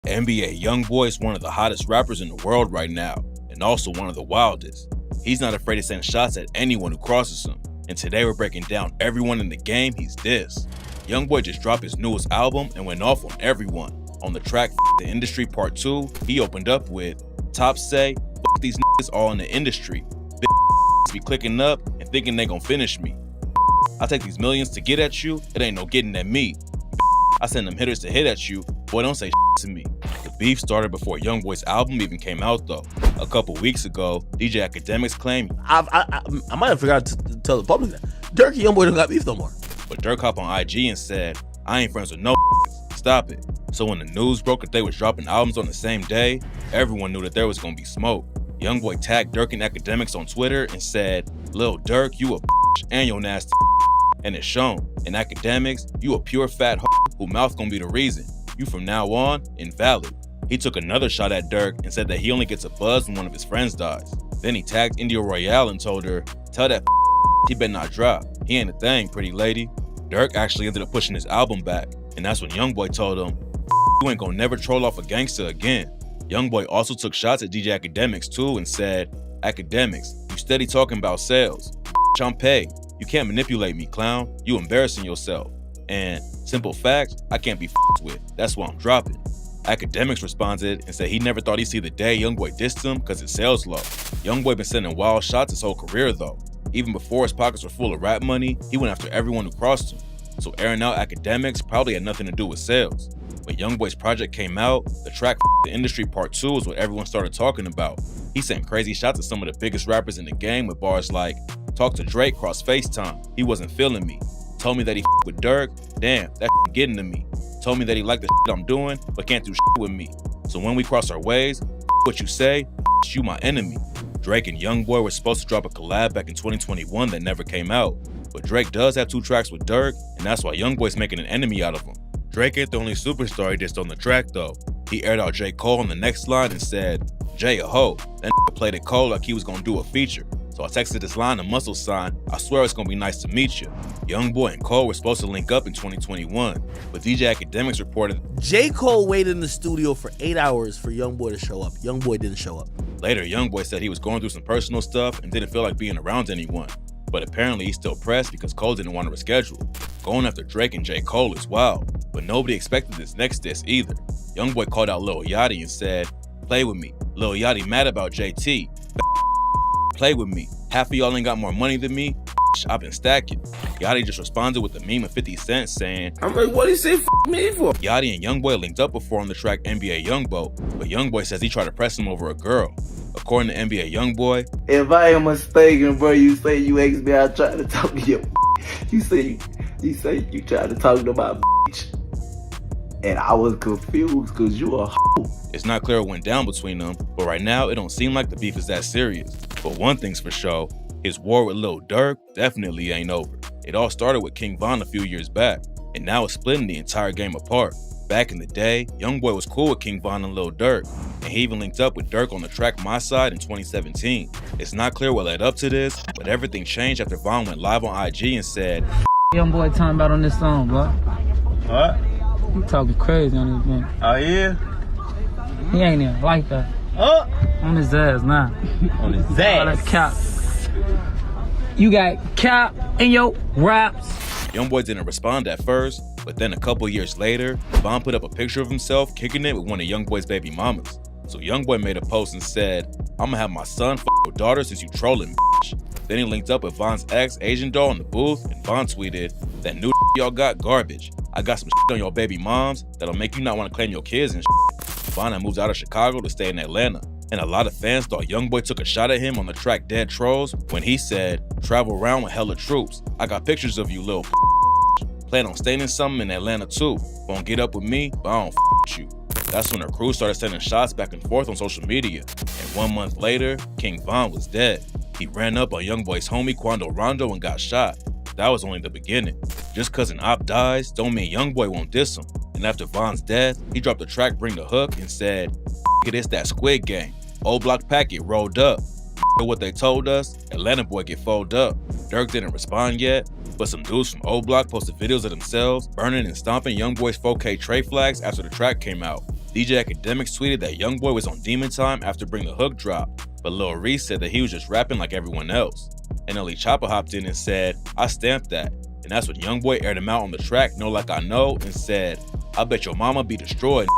NBA YoungBoy is one of the hottest rappers in the world right now, and also one of the wildest. He's not afraid to send shots at anyone who crosses him, and today we're breaking down everyone in the game he's dissed. YoungBoy just dropped his newest album and went off on everyone. On the track The Industry Part 2, he opened up with, "Top say, fuck these niggas all in the industry. Bitch be clicking up and thinking they gon' finish me. I take these millions to get at you, it ain't no getting at me. I send them hitters to hit at you, boy don't say to me." The beef started before YoungBoy's album even came out though. A couple weeks ago, DJ Academics claimed I might have forgot to tell the public that Dirk and YoungBoy don't got beef no more. But Dirk hopped on IG and said, "I ain't friends with no stop it." So when the news broke that they was dropping albums on the same day, everyone knew that there was gonna be smoke. YoungBoy tagged Dirk and Academics on Twitter and said, "Lil Dirk, you a and your nasty," and it's shown. And Academics, you a pure fat who mouth gonna be the reason. You from now on, invalid. He took another shot at Dirk and said that he only gets a buzz when one of his friends dies. Then he tagged India Royale and told her, "Tell that he better not drop. He ain't a thing, pretty lady." Dirk actually ended up pushing his album back, and that's when YoungBoy told him, "You ain't gonna never troll off a gangster again." YoungBoy also took shots at DJ Academics too and said, "Academics, you steady talking about sales. I'm paid. You can't manipulate me, clown. You embarrassing yourself. And simple fact, I can't be with. That's why I'm dropping." Academics responded and said he never thought he'd see the day YoungBoy dissed him because his sales low. YoungBoy been sending wild shots his whole career though. Even before his pockets were full of rap money, he went after everyone who crossed him. So airing out Academics probably had nothing to do with sales. When YoungBoy's project came out, the track The Industry Part 2 is what everyone started talking about. He sent crazy shots at some of the biggest rappers in the game with bars like, "Talk to Drake cross FaceTime, he wasn't feeling me. Told me that he with Dirk, damn, that getting to me. Told me that he liked the I'm doing, but can't do with me. So when we cross our ways, what you say, you my enemy." Drake and YoungBoy were supposed to drop a collab back in 2021 that never came out. But Drake does have 2 tracks with Dirk, and that's why YoungBoy's making an enemy out of him. Drake ain't the only superstar he dissed on the track though. He aired out J. Cole on the next line and said, "Jay a hoe." That played it Cole like he was gonna do a feature. So I texted this line a muscle sign, "I swear it's gonna be nice to meet you." YoungBoy and Cole were supposed to link up in 2021, but DJ Academics reported J. Cole waited in the studio for 8 hours for YoungBoy to show up. YoungBoy didn't show up. Later, YoungBoy said he was going through some personal stuff and didn't feel like being around anyone. But apparently he's still pressed because Cole didn't want to reschedule. Going after Drake and J. Cole is wild, but nobody expected this next diss either. YoungBoy called out Lil Yachty and said, "Play with me. Lil Yachty mad about JT. Play with me. Half of y'all ain't got more money than me. I've been stacking." Yachty just responded with a meme of 50 Cent saying, I'm like, what he say me for? Yachty and YoungBoy linked up before on the track NBA YoungBoy, but YoungBoy says he tried to press him over a girl. According to NBA YoungBoy, "If I am mistaken, bro, you say you asked me, I tried to talk to you. You say you tried to talk to my bitch. And I was confused because you a hoe." It's not clear what went down between them, but right now it don't seem like the beef is that serious. But one thing's for sure, his war with Lil Durk definitely ain't over. It all started with King Von a few years back, and now it's splitting the entire game apart. Back in the day, YoungBoy was cool with King Von and Lil Durk, and he even linked up with Durk on the track My Side in 2017. It's not clear what led up to this, but everything changed after Von went live on IG and said, "YoungBoy talking about on this song, bro. What? He talking crazy on this man. Oh, yeah? He ain't even like that. Oh! On his ass now. On his All that cap. You got cap in your raps." YoungBoy didn't respond at first, but then a couple years later, Von put up a picture of himself kicking it with one of YoungBoy's baby mamas. So YoungBoy made a post and said, "I'ma have my son f your daughter since you trolling, bitch." Then he linked up with Von's ex, Asian doll, in the booth, and Von tweeted, "That new y'all got garbage. I got some on your baby moms that'll make you not want to claim your kids and Von had moved out of Chicago to stay in Atlanta, and a lot of fans thought YoungBoy took a shot at him on the track Dead Trolls when he said, "Travel around with hella troops. I got pictures of you, little plan on staying in something in Atlanta too. Won't get up with me, but I don't with you." That's when her crew started sending shots back and forth on social media, and 1 month later, King Von was dead. He ran up on YoungBoy's homie Quando Rondo and got shot. That was only the beginning. Just cause an op dies don't mean YoungBoy won't diss him. And after Von's death, he dropped the track Bring the Hook and said, "It's that Squid Game. Old block packet rolled up. What they told us, Atlanta boy get folded up." Dirk didn't respond yet, but some dudes from O Block posted videos of themselves burning and stomping YoungBoy's 4K tray flags after the track came out. DJ Academics tweeted that YoungBoy was on Demon Time after Bring the Hook drop, but Lil Reese said that he was just rapping like everyone else. NLE Choppa hopped in and said, "I stamped that." And that's when YoungBoy aired him out on the track Know Like I Know and said, "I bet your mama be destroyed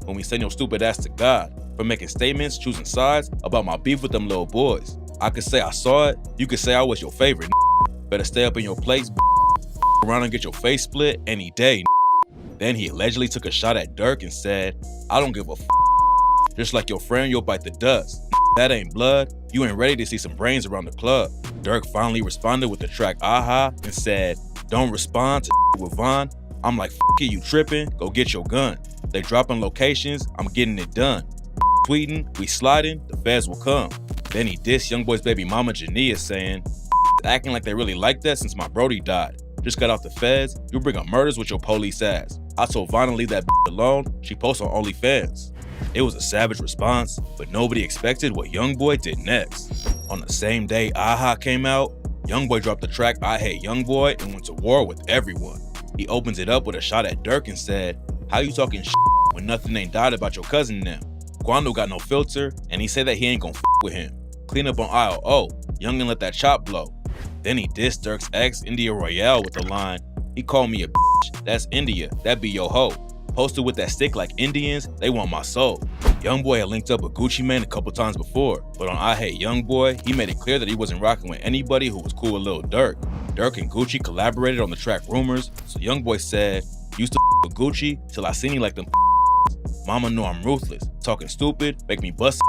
when we send your stupid ass to God for making statements, choosing sides about my beef with them little boys. I could say I saw it, you could say I was your favorite. Better stay up in your place, around and get your face split any day." Then he allegedly took a shot at Durk and said, "I don't give a just like your friend, you'll bite the dust. That ain't blood. You ain't ready to see some brains around the club." Durk finally responded with the track Aha and said, "Don't respond to with Von. I'm like, it, you tripping? Go get your gun. They dropping locations, I'm getting it done. Tweeting, we sliding, the feds will come." Then he dissed YoungBoy's baby mama Jania, saying, "Acting like they really like that since my brody died. Just got off the feds, you bring up murders with your police ass. I told Von to leave that alone, she posts on OnlyFans." It was a savage response, but nobody expected what YoungBoy did next. On the same day Aha came out, YoungBoy dropped the track I Hate YoungBoy and went to war with everyone. He opens it up with a shot at Durk and said, "How you talking when nothing ain't died about your cousin now? Quando got no filter, and he said that he ain't gon' with him. Clean up on IOO, young and let that chop blow." Then he dissed Durk's ex, India Royale, with the line, "He called me a bitch, that's India, that be your hoe. Posted with that stick like Indians, they want my soul." YoungBoy had linked up with Gucci Mane a couple times before, but on I Hate YoungBoy, he made it clear that he wasn't rocking with anybody who was cool with Lil Durk. Durk and Gucci collaborated on the track Rumors, so YoungBoy said, "Used to with Gucci till I seen he like them Mama know I'm ruthless, talking stupid, make me bust."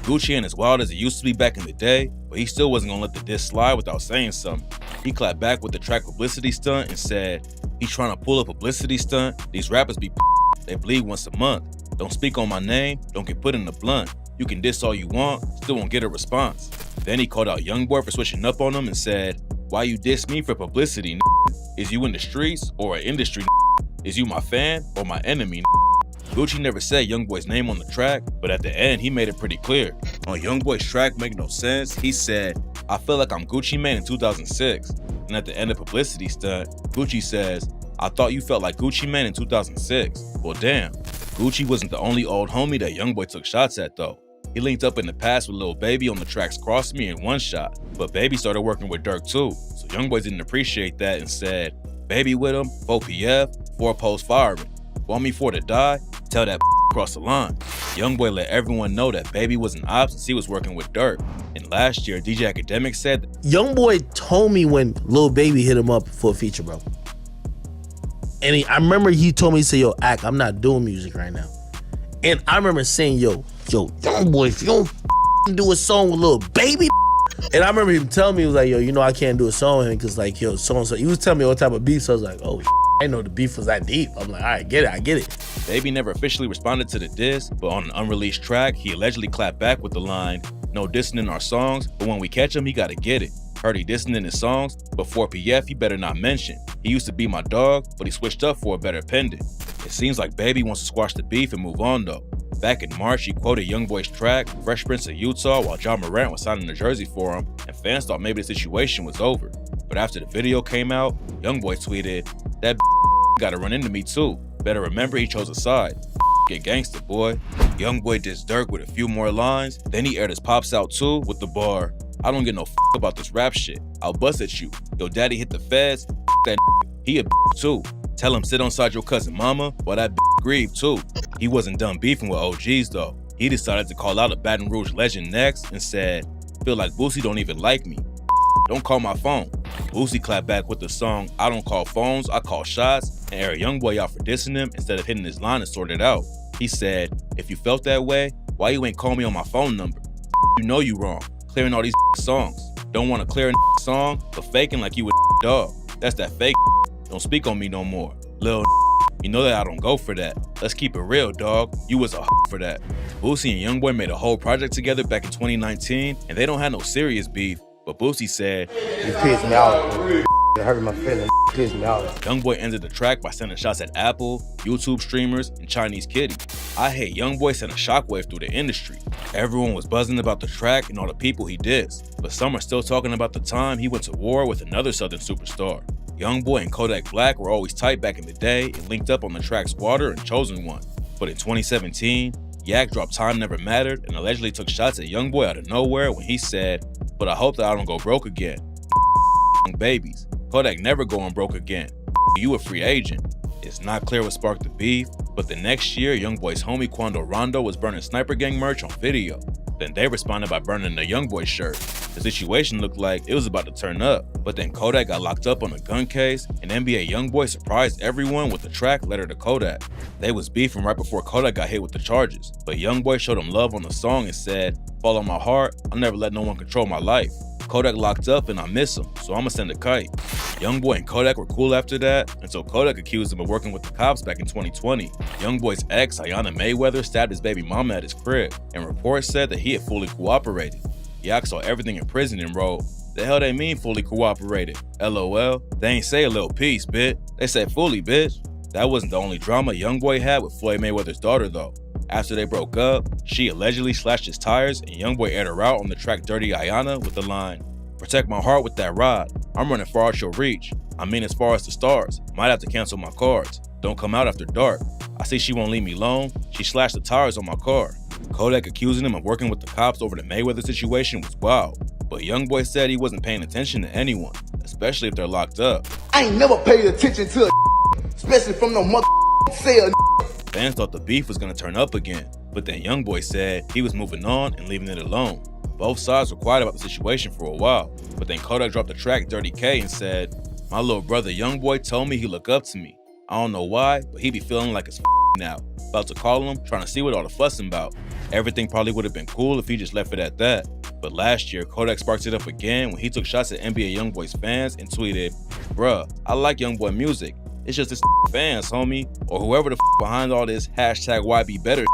Gucci ain't as wild as he used to be back in the day, but he still wasn't gonna let the diss slide without saying something. He clapped back with the track Publicity Stunt and said, "He's trying to pull a publicity stunt. These rappers be they bleed once a month. Don't speak on my name, don't get put in the blunt. You can diss all you want, still won't get a response." Then he called out YoungBoy for switching up on him and said, "Why you diss me for publicity, n***? Is you in the streets or an industry, n***? Is you my fan or my enemy, n***?" Gucci never said YoungBoy's name on the track, but at the end, he made it pretty clear. On YoungBoy's track Make No Sense, he said, "I feel like I'm Gucci Mane in 2006. And at the end of Publicity Stunt, Gucci says, "I thought you felt like Gucci Mane in 2006. Well, damn. Gucci wasn't the only old homie that YoungBoy took shots at though. He linked up in the past with Lil Baby on the tracks Cross Me and One Shot, but Baby started working with Durk too, so YoungBoy didn't appreciate that and said, "Baby with him, 4 PF, 4 post firing. Want me for to die? Tell that cross the line." YoungBoy let everyone know that Baby was an op since he was working with Durk. And last year, DJ Academics said, YoungBoy told me when Lil Baby hit him up for a feature, bro. And I remember he told me, he said, "Yo, Ack, I'm not doing music right now." And I remember saying, yo, YoungBoy, if you don't do a song with Lil Baby, and I remember him telling me, he was like, "Yo, you know I can't do a song with him because like, yo, so-and-so." He was telling me what type of beef, so I was like, "Oh, I didn't know the beef was that deep." I'm like, all right, I get it. Baby never officially responded to the diss, but on an unreleased track, he allegedly clapped back with the line, "No dissing in our songs, but when we catch him, he gotta get it. Heard he dissing in his songs, but for PF, he better not mention. He used to be my dog, but he switched up for a better pendant." It seems like Baby wants to squash the beef and move on though. Back in March, he quoted YoungBoy's track, Fresh Prince of Utah, while Ja Morant was signing a jersey for him, and fans thought maybe the situation was over. But after the video came out, YoungBoy tweeted, "That gotta run into me too. Better remember he chose a side. Get gangster, boy." YoungBoy dissed Durk with a few more lines, then he aired his pops out too with the bar, "I don't get no about this rap shit. I'll bust at you. Yo daddy hit the feds, that he a too. Tell him sit onside your cousin mama while that grieve too." He wasn't done beefing with OGs though. He decided to call out a Baton Rouge legend next and said, "Feel like Boosie don't even like me. Don't call my phone." Boosie clapped back with the song I Don't Call Phones, I Call Shots, and aired YoungBoy out for dissing him instead of hitting his line and sorted it out. He said, "If you felt that way, why you ain't call me on my phone number? You know you wrong, clearing all these songs. Don't want to clear a song, but faking like you a dog. That's that fake. Don't speak on me no more. Lil, you know that I don't go for that. Let's keep it real, dog. You was a for that." Boosie and YoungBoy made a whole project together back in 2019, and they don't have no serious beef, but Boosie said, "You pissed me out. It hurt my feelings. Pissed me out." YoungBoy ended the track by sending shots at Apple, YouTube streamers, and Chinese Kitty. I Hate YoungBoy sent a shockwave through the industry. Everyone was buzzing about the track and all the people he dissed, but some are still talking about the time he went to war with another Southern superstar. YoungBoy and Kodak Black were always tight back in the day and linked up on the tracks Water and Chosen One. But in 2017, Yak dropped Time Never Mattered and allegedly took shots at YoungBoy out of nowhere when he said, "But I hope that I don't go broke again. Babies. Kodak never going broke again. You a free agent." It's not clear what sparked the beef, but the next year, YoungBoy's homie Quando Rondo was burning Sniper Gang merch on video. Then they responded by burning the YoungBoy shirt. The situation looked like it was about to turn up, but then Kodak got locked up on a gun case, and NBA YoungBoy surprised everyone with the track Letter to Kodak. They was beefing right before Kodak got hit with the charges, but YoungBoy showed him love on the song and said, "Follow my heart, I'll never let no one control my life. Kodak locked up and I miss him, so I'ma send a kite." YoungBoy and Kodak were cool after that, until Kodak accused him of working with the cops back in 2020. YoungBoy's ex, Ayanna Mayweather, stabbed his baby mama at his crib, and reports said that he had fully cooperated. Yak saw everything in prison and wrote, "The hell they mean fully cooperated? LOL, they ain't say a little piece, bitch. They said fully, bitch." That wasn't the only drama YoungBoy had with Floyd Mayweather's daughter though. After they broke up, she allegedly slashed his tires and YoungBoy aired her out on the track Dirty Ayanna with the line, "Protect my heart with that rod. I'm running far out your reach. I mean as far as the stars. Might have to cancel my cards. Don't come out after dark. I see she won't leave me alone. She slashed the tires on my car." Kodak accusing him of working with the cops over the Mayweather situation was wild, but YoungBoy said he wasn't paying attention to anyone, especially if they're locked up. I ain't never paid attention to a especially from no mother sale. Fans thought the beef was gonna turn up again, but then YoungBoy said he was moving on and leaving it alone. Both sides were quiet about the situation for a while, but then Kodak dropped the track Dirty K and said, "My little brother YoungBoy told me he look up to me. I don't know why, but he be feeling like it's now. About to call him, trying to see what all the fussing about. Everything probably would have been cool if he just left it at that." But last year, Kodak sparked it up again when he took shots at NBA YoungBoy's fans and tweeted, "Bruh, I like YoungBoy music. It's just this fans, homie, or whoever the behind all this #YBBetter."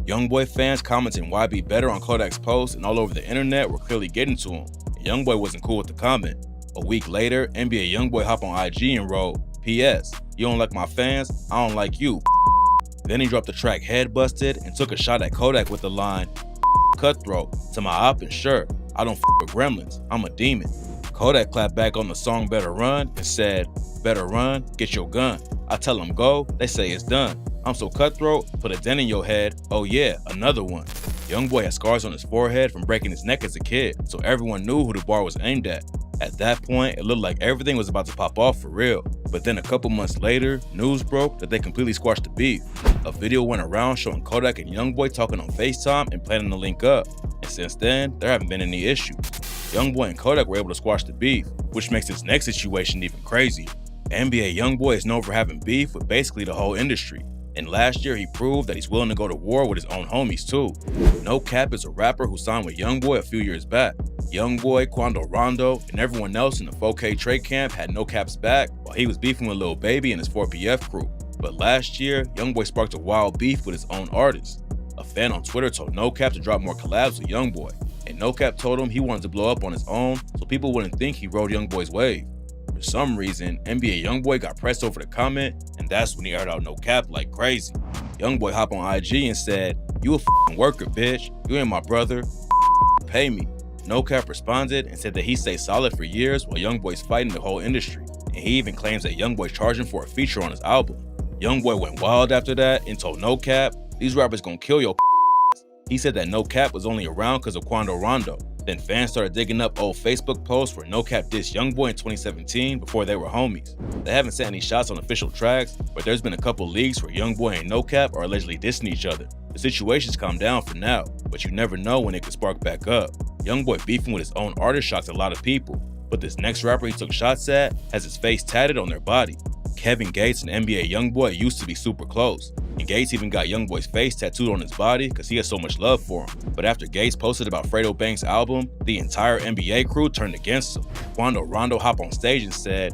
YoungBoy fans commenting "YB better" on Kodak's post and all over the internet were clearly getting to him. And YoungBoy wasn't cool with the comment. A week later, NBA YoungBoy hopped on IG and wrote, "PS, you don't like my fans, I don't like you." Then he dropped the track Head Busted and took a shot at Kodak with the line, "Cutthroat, to my op and shirt. I don't with gremlins, I'm a demon." Kodak clapped back on the song Better Run and said, "Better run, get your gun. I tell them go, they say it's done. I'm so cutthroat, put a dent in your head, oh yeah, another one." YoungBoy had scars on his forehead from breaking his neck as a kid, so everyone knew who the bar was aimed at. At that point, it looked like everything was about to pop off for real. But then a couple months later, news broke that they completely squashed the beef. A video went around showing Kodak and YoungBoy talking on FaceTime and planning to link up. And since then, there haven't been any issues. YoungBoy and Kodak were able to squash the beef, which makes this next situation even crazy. NBA YoungBoy is known for having beef with basically the whole industry. And last year, he proved that he's willing to go to war with his own homies too. No Cap is a rapper who signed with YoungBoy a few years back. YoungBoy, Quando Rondo, and everyone else in the 4K trade camp had No Cap's back while he was beefing with Lil Baby and his 4PF crew. But last year, YoungBoy sparked a wild beef with his own artists. A fan on Twitter told No Cap to drop more collabs with YoungBoy, and No Cap told him he wanted to blow up on his own so people wouldn't think he rode YoungBoy's wave. For some reason, NBA YoungBoy got pressed over the comment, and that's when he heard out No Cap like crazy. YoungBoy hopped on IG and said, "You a f***ing worker, bitch. You ain't my brother. Pay me." No Cap responded and said that he stayed solid for years while YoungBoy's fighting the whole industry, and he even claims that YoungBoy charged him for a feature on his album. YoungBoy went wild after that and told No Cap, "These rappers gonna kill your." He said that No Cap was only around because of Quando Rondo. Then fans started digging up old Facebook posts where No Cap dissed YoungBoy in 2017 before they were homies. They haven't sent any shots on official tracks, but there's been a couple leaks where YoungBoy and No Cap are allegedly dissing each other. The situation's calmed down for now, but you never know when it could spark back up. YoungBoy beefing with his own artist shocked a lot of people, but this next rapper he took shots at has his face tatted on their body. Kevin Gates and NBA YoungBoy used to be super close, and Gates even got YoungBoy's face tattooed on his body because he has so much love for him. But after Gates posted about Fredo Banks' album, the entire NBA crew turned against him. Quando Rondo hopped on stage and said,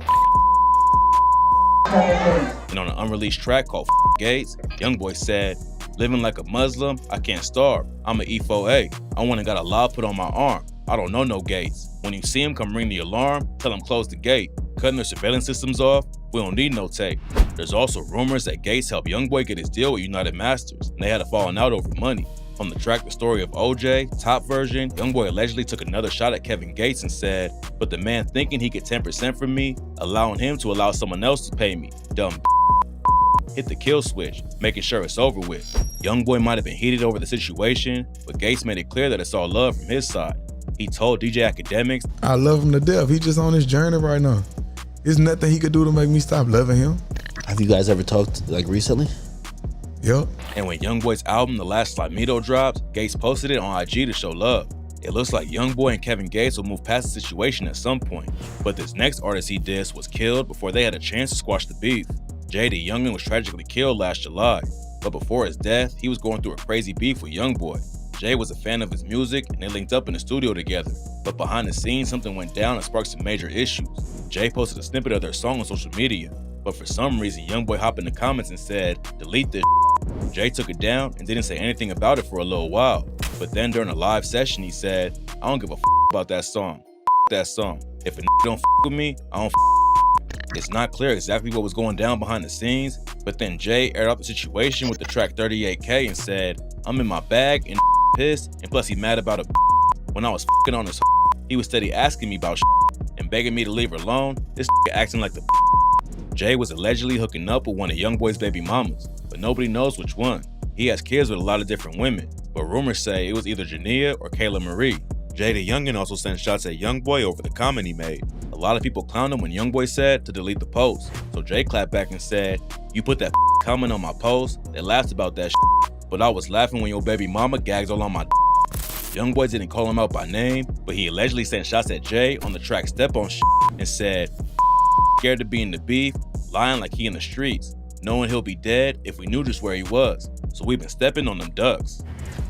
and on an unreleased track called Gates, YoungBoy said, "Living like a Muslim, I can't starve. I'm an E4A. I went and got a law put on my arm. I don't know no Gates. When you see him, come ring the alarm, tell him close the gate. Cutting their surveillance systems off, we don't need no tape." There's also rumors that Gates helped YoungBoy get his deal with United Masters, and they had a falling out over money. On the track The Story of OJ, top version, YoungBoy allegedly took another shot at Kevin Gates and said, "But the man thinking he get 10% from me, allowing him to allow someone else to pay me. Dumb." hit the kill switch, making sure it's over with. Youngboy might have been heated over the situation, but Gates made it clear that it's all love from his side. He told DJ Academics, I love him to death. He just on his journey right now. There's nothing he could do to make me stop loving him. Have you guys ever talked like recently? Yup. and when Youngboy's album The Last Slamito dropped, Gates posted it on IG to show love. It looks like Youngboy and Kevin Gates will move past the situation at some point, but this next artist he dissed was killed before they had a chance to squash the beef. Jay the Youngin was tragically killed last July, but before his death, he was going through a crazy beef with Youngboy. Jay was a fan of his music and they linked up in the studio together, but behind the scenes something went down and sparked some major issues. Jay posted a snippet of their song on social media, but for some reason Youngboy hopped in the comments and said, "Delete this." Jay took it down and didn't say anything about it for a little while, but then during a live session he said, "I don't give a about that song. That song. If a don't with me, I don't." It's not clear exactly what was going down behind the scenes, but then Jay aired out the situation with the track 38K and said, "I'm in my bag and pissed, and plus he mad about a when I was on his he was steady asking me about and begging me to leave her alone. This acting like the." Jay was allegedly hooking up with one of Youngboy's baby mamas, but nobody knows which one. He has kids with a lot of different women, but rumors say it was either Jania or Kayla Marie. Jay the Youngin also sent shots at Youngboy over the comment he made. A lot of people clowned him when Youngboy said to delete the post, so Jay clapped back and said, "You put that comment on my post, they laughed about that but I was laughing when your baby mama gags all on my." Youngboy didn't call him out by name, but he allegedly sent shots at Jay on the track Step On and said, "Scared to be in the beef, lying like he in the streets, knowing he'll be dead if we knew just where he was, so we've been stepping on them ducks."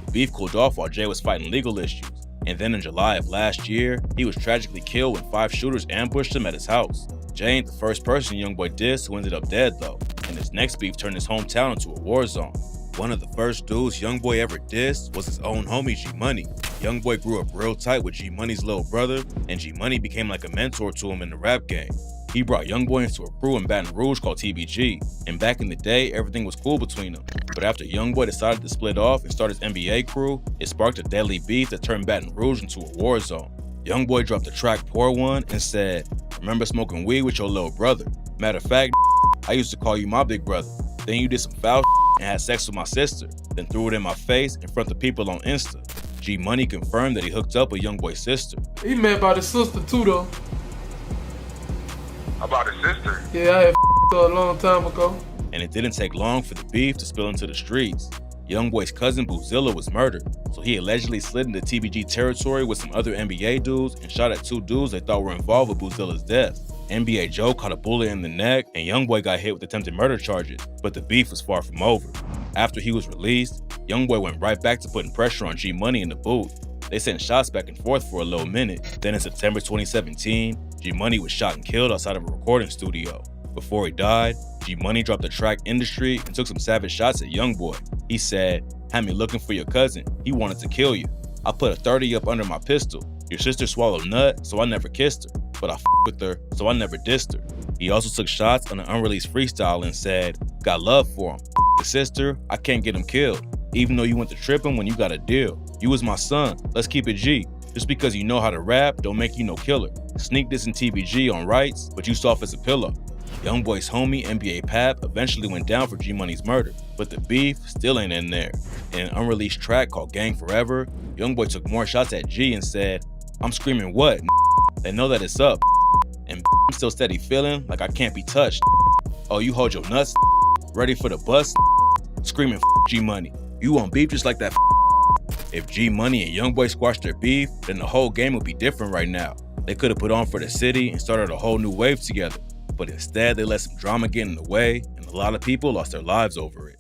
The beef cooled off while Jay was fighting legal issues, and then in July of last year, he was tragically killed when 5 shooters ambushed him at his house. Jay ain't the first person Youngboy dissed who ended up dead though, and his next beef turned his hometown into a war zone. One of the first dudes Youngboy ever dissed was his own homie G Money. Youngboy grew up real tight with G Money's little brother, and G Money became like a mentor to him in the rap game. He brought Youngboy into a crew in Baton Rouge called TBG, and back in the day, everything was cool between them. But after Youngboy decided to split off and start his NBA crew, it sparked a deadly beef that turned Baton Rouge into a war zone. Youngboy dropped the track Pour One and said, "Remember smoking weed with your little brother? Matter of fact, I used to call you my big brother. Then you did some foul and had sex with my sister, then threw it in my face in front of people on Insta." G Money confirmed that he hooked up with Youngboy's sister. He met by the sister too though. About his sister? Yeah, I had her a long time ago. And it didn't take long for the beef to spill into the streets. Youngboy's cousin Boozilla was murdered, so he allegedly slid into TBG territory with some other NBA dudes and shot at 2 dudes they thought were involved with Boozilla's death. NBA Joe caught a bullet in the neck and Youngboy got hit with attempted murder charges, but the beef was far from over. After he was released, Youngboy went right back to putting pressure on G Money in the booth. They sent shots back and forth for a little minute. Then in September 2017, G Money was shot and killed outside of a recording studio. Before he died, G Money dropped the track Industry and took some savage shots at Youngboy. He said, "Had me looking for your cousin. He wanted to kill you. I put a 30 up under my pistol. Your sister swallowed nut, so I never kissed her. But I with her, so I never dissed her." He also took shots on an unreleased freestyle and said, "Got love for him. The sister, I can't get him killed. Even though you went to tripping when you got a deal. You was my son, let's keep it G. Just because you know how to rap, don't make you no killer. Sneak this in TBG on rights, but you soft as a pillow." Youngboy's homie NBA Pap eventually went down for G Money's murder, but the beef still ain't in there. In an unreleased track called Gang Forever, Youngboy took more shots at G and said, "I'm screaming what? They know that it's up. And I'm still steady feeling like I can't be touched. Oh, you hold your nuts, ready for the bus, screaming G Money. You want beef just like that." If G Money and Youngboy squashed their beef, then the whole game would be different right now. They could have put on for the city and started a whole new wave together, but instead they let some drama get in the way and a lot of people lost their lives over it.